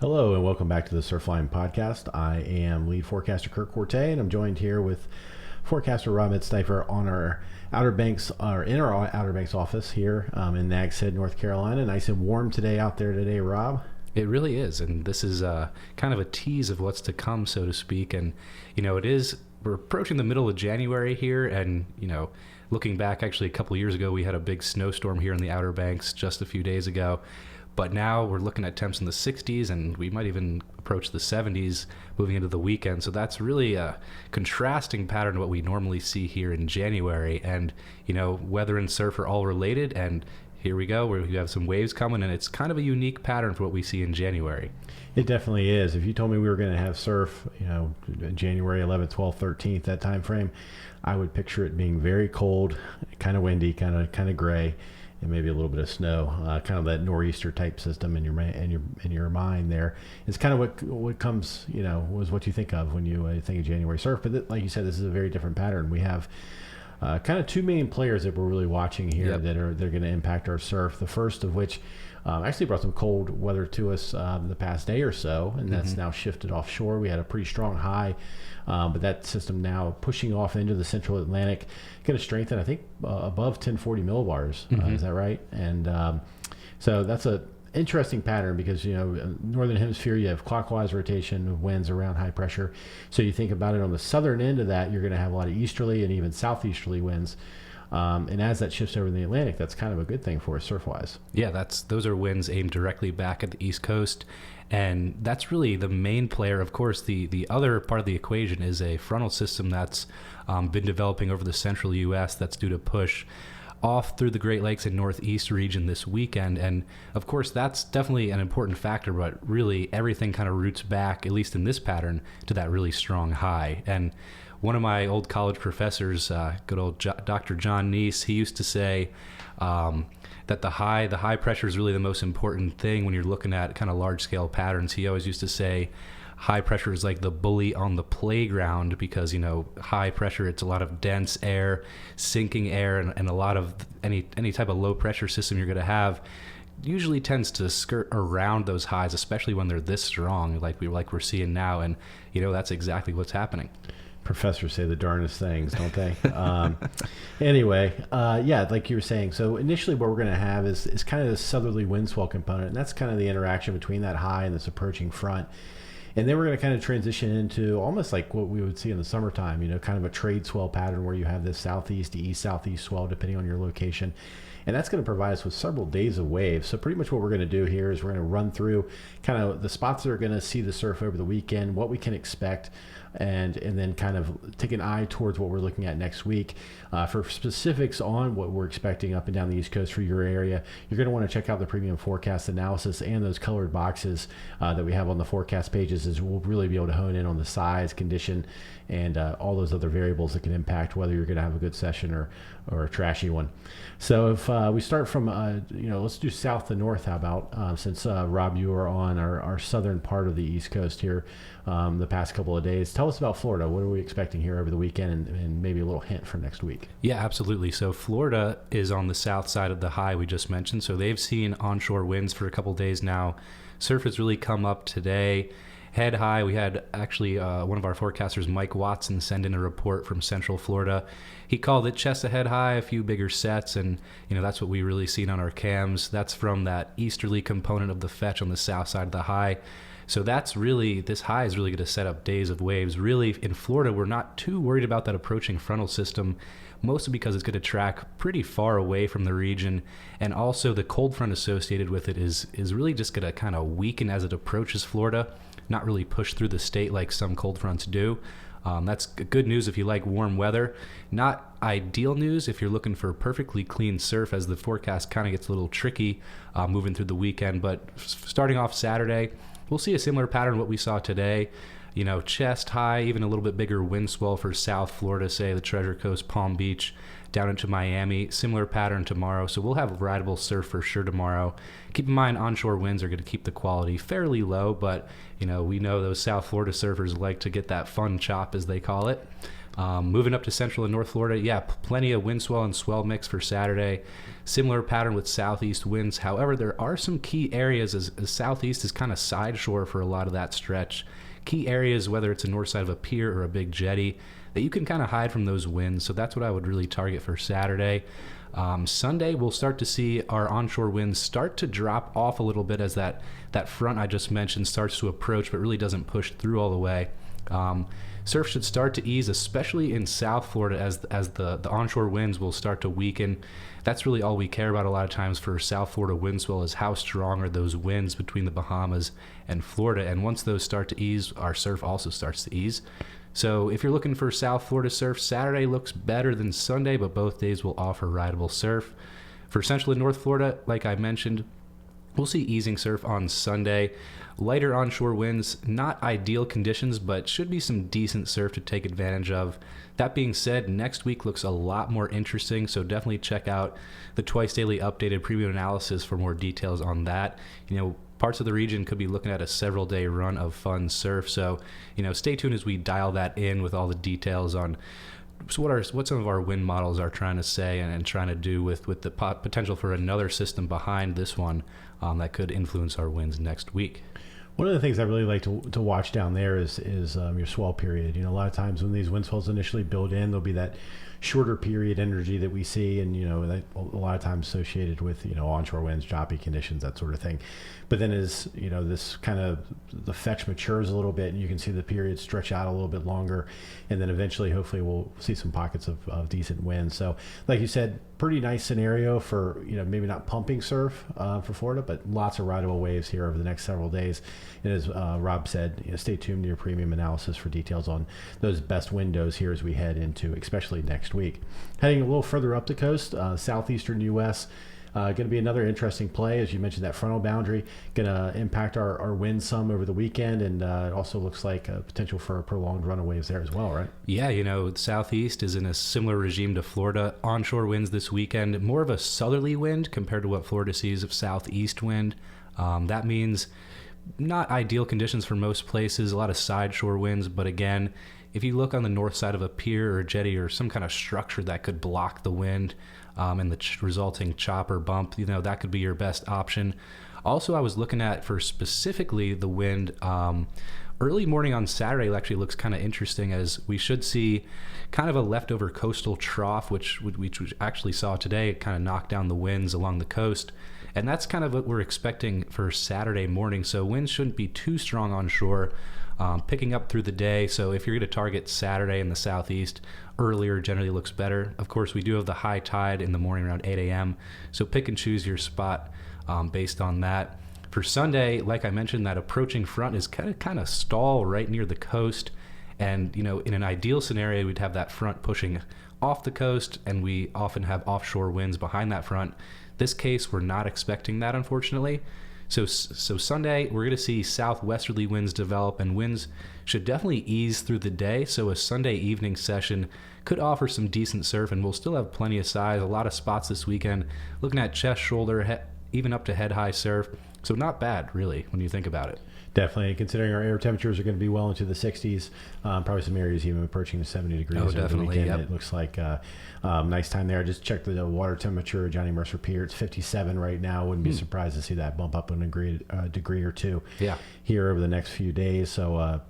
Hello and welcome back to the Surfline podcast. I am lead forecaster Korte, and I'm joined here with forecaster Rob Mitstifer on our Outer Banks, or in our Outer Banks office here in Nags Head, North Carolina. Nice and warm today out there today, Rob. It really is, and this is kind of a tease of what's to come, so to speak. And we're approaching the middle of January here, and looking back, actually a couple of years ago, we had a big snowstorm here in the Outer Banks just a few days ago. But now we're looking at temps in the 60s, and we might even approach the 70s moving into the weekend. So that's really a contrasting pattern to what we normally see here in January. And, weather and surf are all related. And here we go, where we have some waves coming, and it's kind of a unique pattern for what we see in January. It definitely is. If you told me we were going to have surf, January 11th, 12th, 13th, that time frame, I would picture it being very cold, kind of windy, kind of gray, and maybe a little bit of snow, kind of that nor'easter type system in your mind there. It's kind of what comes, was what you think of when you think of January surf. But like you said, this is a very different pattern. We have kind of two main players that we're really watching here. Yep. They're going to impact our surf. The first of which actually brought some cold weather to us the past day or so, and that's now shifted offshore. We had a pretty strong high, but that system now pushing off into the central Atlantic, going to strengthen, I think, above 1040 millibars. Is that right? And so that's a interesting pattern because northern hemisphere, you have clockwise rotation of winds around high pressure. So you think about it, on the southern end of that, you're going to have a lot of easterly and even southeasterly winds. And as that shifts over the Atlantic, that's kind of a good thing for us surf-wise. Yeah, those are winds aimed directly back at the East Coast, and that's really the main player. Of course, the other part of the equation is a frontal system that's been developing over the central U.S. that's due to push off through the Great Lakes and Northeast region this weekend. And of course, that's definitely an important factor, but really everything kind of roots back, at least in this pattern, to that really strong high. And one of my old college professors, good old Dr. John Neese, he used to say that the high pressure is really the most important thing when you're looking at kind of large scale patterns. He always used to say high pressure is like the bully on the playground because, high pressure, it's a lot of dense air, sinking air, and a lot of any type of low pressure system you're going to have usually tends to skirt around those highs, especially when they're this strong, like we're seeing now. And, that's exactly what's happening. Professors say the darndest things, don't they? Anyway, like you were saying, so initially what we're going to have is kind of this southerly wind swell component, and that's kind of the interaction between that high and this approaching front. And then we're going to kind of transition into almost like what we would see in the summertime, kind of a trade swell pattern where you have this southeast to east southeast swell depending on your location. And that's going to provide us with several days of waves. So pretty much what we're going to do here is we're going to run through kind of the spots that are going to see the surf over the weekend, what we can expect, and then kind of take an eye towards what we're looking at next week. For specifics on what we're expecting up and down the East Coast for your area, you're going to want to check out the premium forecast analysis and those colored boxes that we have on the forecast pages, as we'll really be able to hone in on the size, condition, and all those other variables that can impact whether you're going to have a good session or a trashy one. So if we start from, let's do south to north, how about, since Rob, you are on our southern part of the East Coast here the past couple of days. Tell us about Florida. What are we expecting here over the weekend, and maybe a little hint for next week? Yeah, absolutely. So Florida is on the south side of the high we just mentioned. So they've seen onshore winds for a couple of days now. Surf has really come up today. Head high, we had actually one of our forecasters, Mike Watson, send in a report from Central Florida. He called it chest to head high, a few bigger sets, and that's what we really seen on our cams. That's from that easterly component of the fetch on the south side of the high. So this high is really going to set up days of waves. Really, in Florida, we're not too worried about that approaching frontal system, mostly because it's going to track pretty far away from the region, and also the cold front associated with it is really just going to kind of weaken as it approaches Florida, not really push through the state like some cold fronts do. That's good news if you like warm weather. Not ideal news if you're looking for perfectly clean surf, as the forecast kind of gets a little tricky moving through the weekend. But starting off Saturday, we'll see a similar pattern to what we saw today. Chest high, even a little bit bigger wind swell for South Florida, say the Treasure Coast, Palm Beach, down into Miami. Similar pattern tomorrow. So we'll have rideable surf for sure tomorrow. Keep in mind, onshore winds are going to keep the quality fairly low, but we know those South Florida surfers like to get that fun chop, as they call it. Moving up to central and north Florida, yeah, plenty of wind swell and swell mix for Saturday. Similar pattern with southeast winds. However, there are some key areas as southeast is kind of side shore for a lot of that stretch. Key areas, whether it's a north side of a pier or a big jetty, that you can kind of hide from those winds. So that's what I would really target for Saturday. Sunday, we'll start to see our onshore winds start to drop off a little bit as that front I just mentioned starts to approach, but really doesn't push through all the way. Surf should start to ease, especially in South Florida, as the onshore winds will start to weaken. That's really all we care about a lot of times for South Florida wind swell is how strong are those winds between the Bahamas and Florida. And once those start to ease, our surf also starts to ease. So if you're looking for South Florida surf, Saturday looks better than Sunday, but both days will offer rideable surf. For Central and North Florida, like I mentioned, we'll see easing surf on Sunday. Lighter onshore winds, not ideal conditions, but should be some decent surf to take advantage of. That being said, next week looks a lot more interesting, so definitely check out the twice daily updated preview analysis for more details on that. Parts of the region could be looking at a several day run of fun surf. So, stay tuned as we dial that in with all the details on what some of our wind models are trying to say and trying to do with the potential for another system behind this one that could influence our winds next week. One of the things I really like to watch down there is your swell period. A lot of times when these wind swells initially build in, there'll be that shorter period energy that we see, and that a lot of times associated with onshore winds, choppy conditions, that sort of thing. But then as this kind of the fetch matures a little bit, and you can see the period stretch out a little bit longer, and then eventually hopefully we'll see some pockets of decent wind. So like you said, pretty nice scenario for maybe not pumping surf for Florida, but lots of rideable waves here over the next several days. And as Rob said, stay tuned to your premium analysis for details on those best windows here as we head into especially next week. Heading a little further up the coast, southeastern U.S., going to be another interesting play. As you mentioned, that frontal boundary going to impact our wind some over the weekend, and it also looks like a potential for prolonged run of waves there as well, right? Yeah, the southeast is in a similar regime to Florida. Onshore winds this weekend, more of a southerly wind compared to what Florida sees of southeast wind. That means not ideal conditions for most places, a lot of side shore winds, but again, if you look on the north side of a pier or a jetty or some kind of structure that could block the wind and the resulting chop or bump, that could be your best option. Also, I was looking at for specifically the wind, early morning on Saturday actually looks kind of interesting, as we should see kind of a leftover coastal trough, which we actually saw today. It kind of knocked down the winds along the coast. And that's kind of what we're expecting for Saturday morning. So winds shouldn't be too strong onshore, picking up through the day. So if you're going to target Saturday in the southeast, earlier generally looks better. Of course, we do have the high tide in the morning around 8 a.m. So pick and choose your spot based on that. For Sunday, like I mentioned, that approaching front is kind of stall right near the coast. And, in an ideal scenario, we'd have that front pushing off the coast, and we often have offshore winds behind that front. This case, we're not expecting that, unfortunately. So Sunday, we're going to see southwesterly winds develop, and winds should definitely ease through the day. So a Sunday evening session could offer some decent surf, and we'll still have plenty of size. A lot of spots this weekend, looking at chest, shoulder, even up to head-high surf. So not bad, really, when you think about it. Definitely, considering our air temperatures are going to be well into the 60s, probably some areas even approaching the 70 degrees over the weekend. Yep. It looks like nice time there. Just check the water temperature, Johnny Mercer Pier. It's 57 right now. Wouldn't be surprised to see that bump up a degree or two here over the next few days. So,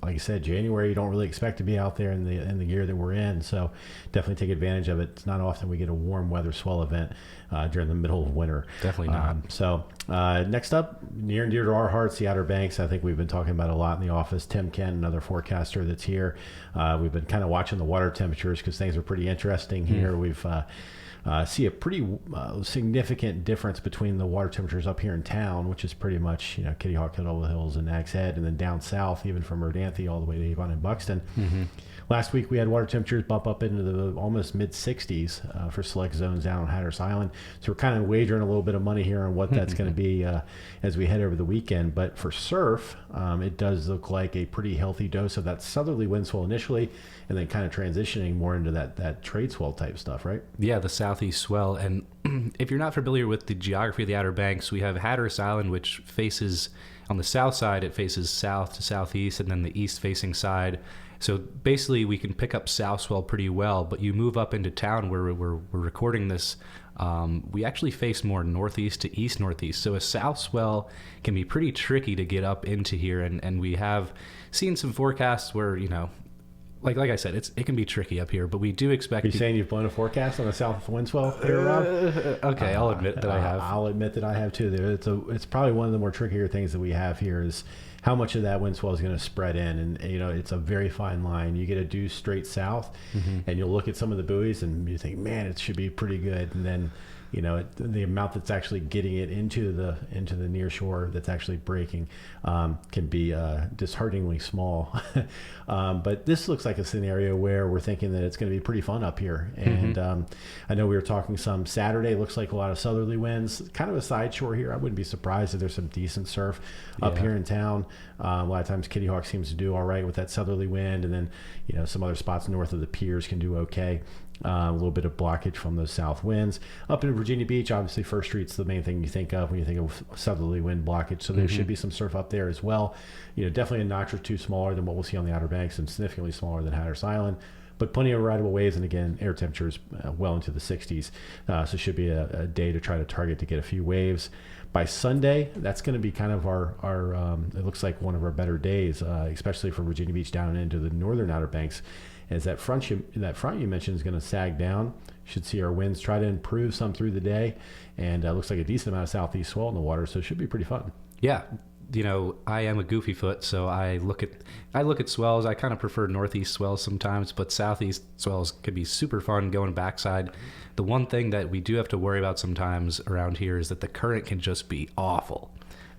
like I said, January, you don't really expect to be out there in the gear that we're in. So definitely take advantage of it. It's not often we get a warm weather swell event during the middle of winter. Definitely not. So next up, near and dear to our hearts, the Outer Banks. I think we've been talking about a lot in the office. Tim Kent, another forecaster that's here. We've been kind of watching the water temperatures because things are pretty interesting here. We've see a pretty significant difference between the water temperatures up here in town, which is pretty much Kitty Hawk, Kettle Hills, and Nags Head, and then down south, even from Rodanthe all the way to Avon and Buxton. Last week we had water temperatures bump up into the almost mid 60s for select zones down on Hatteras Island. So we're kind of wagering a little bit of money here on what that's going to be as we head over the weekend. But for surf, it does look like a pretty healthy dose of that southerly wind swell initially, and then kind of transitioning more into that trade swell type stuff, right? Yeah, the southeast swell. And if you're not familiar with the geography of the Outer Banks, we have Hatteras Island, which faces On the south side, it faces south to southeast, and then the east-facing side. So basically, we can pick up south swell pretty well, but you move up into town where we're recording this, we actually face more northeast to east-northeast. So a south swell can be pretty tricky to get up into here, and we have seen some forecasts where, like I said, it can be tricky up here, but we do expect... Are you saying you've blown a forecast on a south wind swell here, Rob? Okay, I'll admit that I have. I'll admit that I have too. It's probably one of the more trickier things that we have here is how much of that wind swell is going to spread in. And, it's a very fine line. You get a due straight south, and you'll look at some of the buoys and you think, man, it should be pretty good. And then, the amount that's actually getting it into the near shore that's actually breaking can be dishearteningly small. But this looks like a scenario where we're thinking that it's going to be pretty fun up here. And I know we were talking some Saturday. Looks like a lot of southerly winds. Kind of a side shore here. I wouldn't be surprised if there's some decent surf up here in town. A lot of times Kitty Hawk seems to do all right with that southerly wind, and then some other spots north of the piers can do okay. A little bit of blockage from those south winds. Up in Virginia Beach, obviously First Street's the main thing you think of when you think of southerly wind blockage. So there should be some surf up there as well. Definitely a notch or two smaller than what we'll see on the Outer Banks and significantly smaller than Hatteras Island. But plenty of rideable waves, and again, air temperatures well into the 60s. So should be a day to try to target to get a few waves. By Sunday, that's going to be kind of our it looks like one of our better days, especially for Virginia Beach down into the northern Outer Banks. As that front you mentioned is going to sag down. Should see our winds try to improve some through the day, and looks like a decent amount of southeast swell in the water, so it should be pretty fun. Yeah, I am a goofy foot, so I look at swells. I kind of prefer northeast swells sometimes, but southeast swells can be super fun going backside. The one thing that we do have to worry about sometimes around here is that the current can just be awful,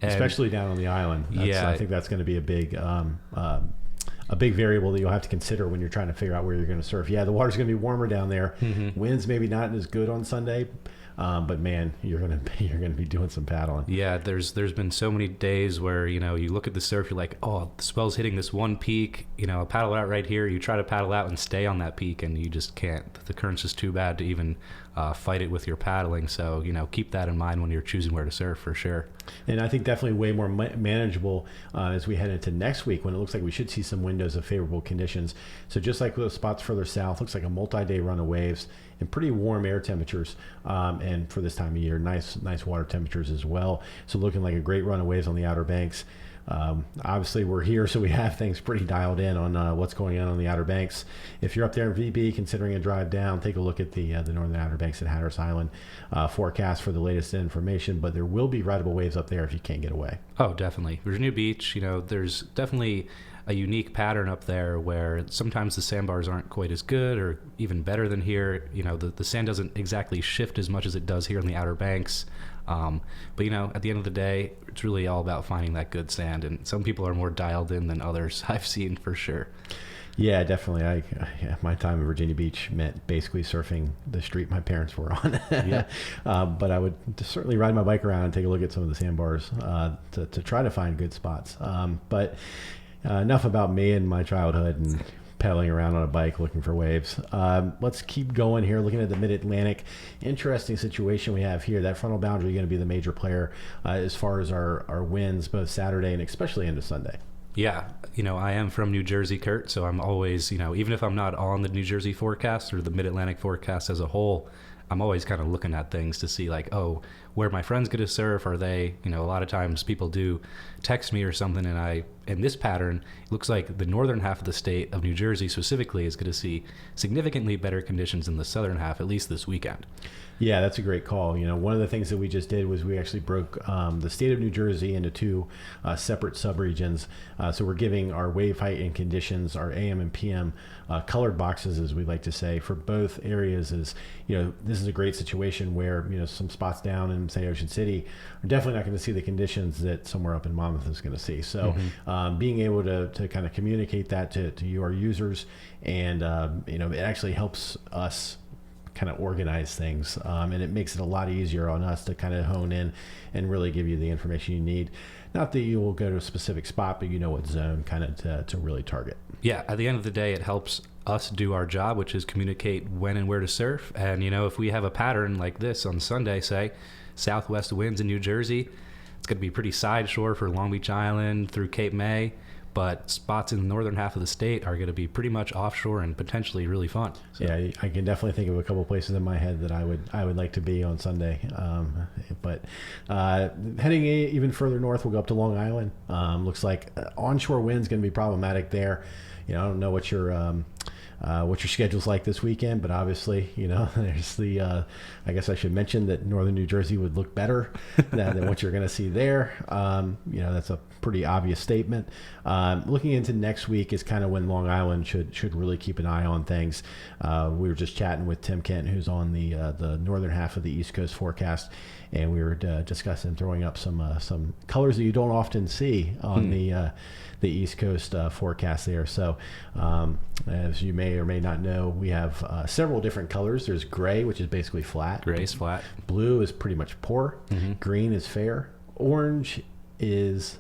especially down on the island. I think that's going to be a big variable that you'll have to consider when you're trying to figure out where you're going to surf. Yeah, the water's going to be warmer down there. Winds maybe not as good on Sunday, but man, you're going to be doing some paddling. Yeah, there's been so many days where you look at the surf, you're like, oh, the swell's hitting this one peak. I'll paddle out right here. You try to paddle out and stay on that peak, and you just can't. The current's just too bad to even fight it with your paddling. So keep that in mind when you're choosing where to surf for sure. And I think definitely way more manageable as we head into next week, when it looks like we should see some windows of favorable conditions. So just like those spots further south, looks like a multi-day run of waves and pretty warm air temperatures. And for this time of year, nice water temperatures as well. So looking like a great run of waves on the Outer Banks. Obviously we're here, so we have things pretty dialed in on what's going on the Outer Banks. If you're up there in VB considering a drive down, take a look at the northern Outer Banks at Hatteras Island forecast for the latest information, but there will be rideable waves up there if you can't get away. Oh, definitely. Virginia Beach, there's definitely a unique pattern up there where sometimes the sandbars aren't quite as good or even better than here. The sand doesn't exactly shift as much as it does here in the Outer Banks. But at the end of the day, it's really all about finding that good sand, and some people are more dialed in than others, I've seen for sure. Yeah, definitely. My time in Virginia Beach meant basically surfing the street my parents were on. Yeah. But I would certainly ride my bike around and take a look at some of the sandbars to try to find good spots. But enough about me and my childhood and pedaling around on a bike looking for waves. Let's keep going here, looking at the mid-Atlantic. Interesting situation we have here. That frontal boundary is going to be the major player as far as our winds, both Saturday and especially into Sunday. Yeah, I am from New Jersey, Kurt, so I'm always, even if I'm not on the New Jersey forecast or the mid-Atlantic forecast as a whole, I'm always kind of looking at things to see like, oh, where my friends get to surf, are they, a lot of times people do text me or something, and in this pattern, it looks like the northern half of the state of New Jersey specifically is going to see significantly better conditions than the southern half, at least this weekend. Yeah, that's a great call. One of the things that we just did was we actually broke the state of New Jersey into two separate subregions. So we're giving our wave height and conditions, our AM and PM colored boxes, as we like to say, for both areas. This is a great situation where, some spots down in, say, Ocean City are definitely not going to see the conditions that somewhere up in Monmouth is going to see. So being able to kind of communicate that to your users, and, it actually helps us kind of organize things, and it makes it a lot easier on us to kind of hone in and really give you the information you need. Not that you will go to a specific spot, but what zone kind of to really target. Yeah, at the end of the day, it helps us do our job, which is communicate when and where to surf. And if we have a pattern like this on Sunday, say southwest winds in New Jersey, It's going to be pretty side shore for Long Beach Island through Cape May, but spots in the northern half of the state are going to be pretty much offshore and potentially really fun. So. Yeah, I can definitely think of a couple of places in my head that I would like to be on Sunday. But heading even further north, we'll go up to Long Island. Looks like onshore wind's going to be problematic there. I don't know what your schedule's like this weekend, but obviously, there's I guess I should mention that northern New Jersey would look better than what you're going to see there. That's a pretty obvious statement. Looking into next week is kind of when Long Island should really keep an eye on things. We were just chatting with Tim Kent, who's on the northern half of the East Coast forecast, and we were discussing throwing up some colors that you don't often see on the East Coast forecast there. So as you may or may not know, we have several different colors. There's gray, which is basically flat. Gray is flat. Blue is pretty much poor. Green is fair. Orange is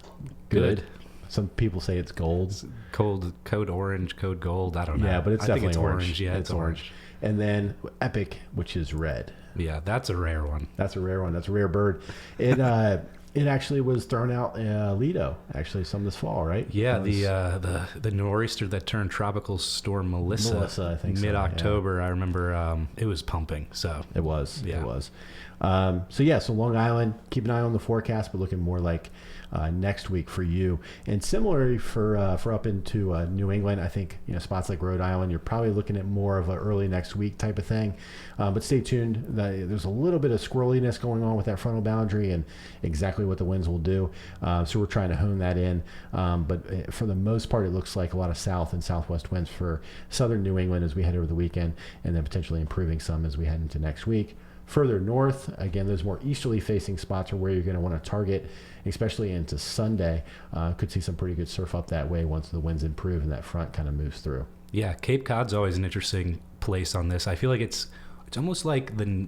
good. Some people say it's gold. Code orange, code gold. I don't know. Yeah, but it's definitely orange. Yeah, it's orange. And then epic, which is red. Yeah, that's a rare one. That's a rare one. That's a rare bird. It actually was thrown out Lido, actually, some this fall, right? Yeah, the nor'easter that turned tropical storm Melissa I think mid-October. So, yeah. I remember it was pumping. So it was. Yeah. It was. So Long Island, keep an eye on the forecast, but looking more like next week for you. And similarly for up into New England, I think spots like Rhode Island, you're probably looking at more of an early next week type of thing. But stay tuned. There's a little bit of squirreliness going on with that frontal boundary and exactly what the winds will do. So we're trying to hone that in. But for the most part, it looks like a lot of south and southwest winds for southern New England as we head over the weekend, and then potentially improving some as we head into next week. Further north, again, those more easterly facing spots are where you're going to want to target, especially into Sunday. Could see some pretty good surf up that way once the winds improve and that front kind of moves through. Yeah, Cape Cod's always an interesting place on this. I feel like it's almost like the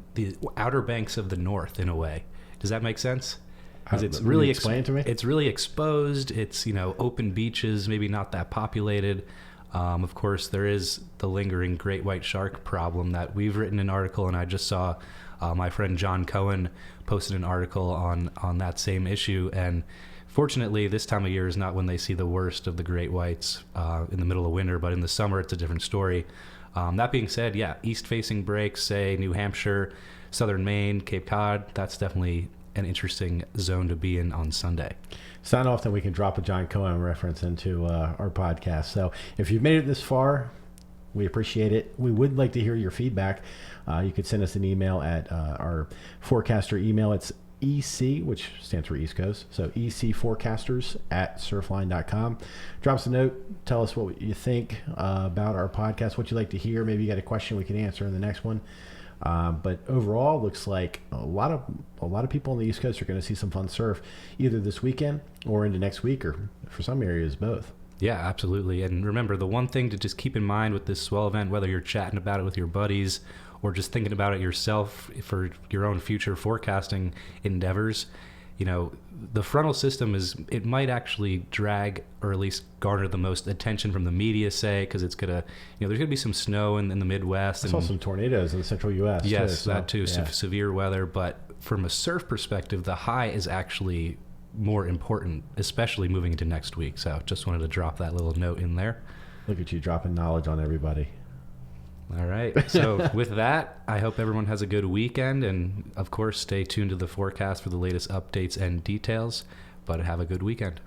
outer banks of the north in a way. Does that make sense? Because it's really explain to me. It's really exposed. It's open beaches, maybe not that populated. Of course, there is the lingering great white shark problem that we've written an article, and I just saw my friend John Cohen posted an article on that same issue. And fortunately, this time of year is not when they see the worst of the great whites in the middle of winter, but in the summer, it's a different story. That being said, yeah, east-facing breaks, say New Hampshire, southern Maine, Cape Cod, that's definitely an interesting zone to be in on Sunday. It's not often we can drop a John Cohen reference into our podcast. So if you've made it this far, we appreciate it. We would like to hear your feedback. You could send us an email at our forecaster email. It's EC, which stands for East Coast. So ecforecasters@surfline.com. Drop us a note. Tell us what you think about our podcast, what you'd like to hear. Maybe you got a question we can answer in the next one. But overall, looks like a lot of people on the East Coast are going to see some fun surf either this weekend or into next week, or for some areas, both. Yeah, absolutely. And remember, the one thing to just keep in mind with this swell event, whether you're chatting about it with your buddies or just thinking about it yourself for your own future forecasting endeavors, the frontal system it might actually drag or at least garner the most attention from the media, say, because it's going to, there's going to be some snow in the Midwest. I saw some tornadoes in the central U.S. Yes, too, that too, yeah. Severe weather. But from a surf perspective, the high is actually more important, especially moving into next week. So just wanted to drop that little note in there. Look at you dropping knowledge on everybody. All right. So with that, I hope everyone has a good weekend. And, of course, stay tuned to the forecast for the latest updates and details. But have a good weekend.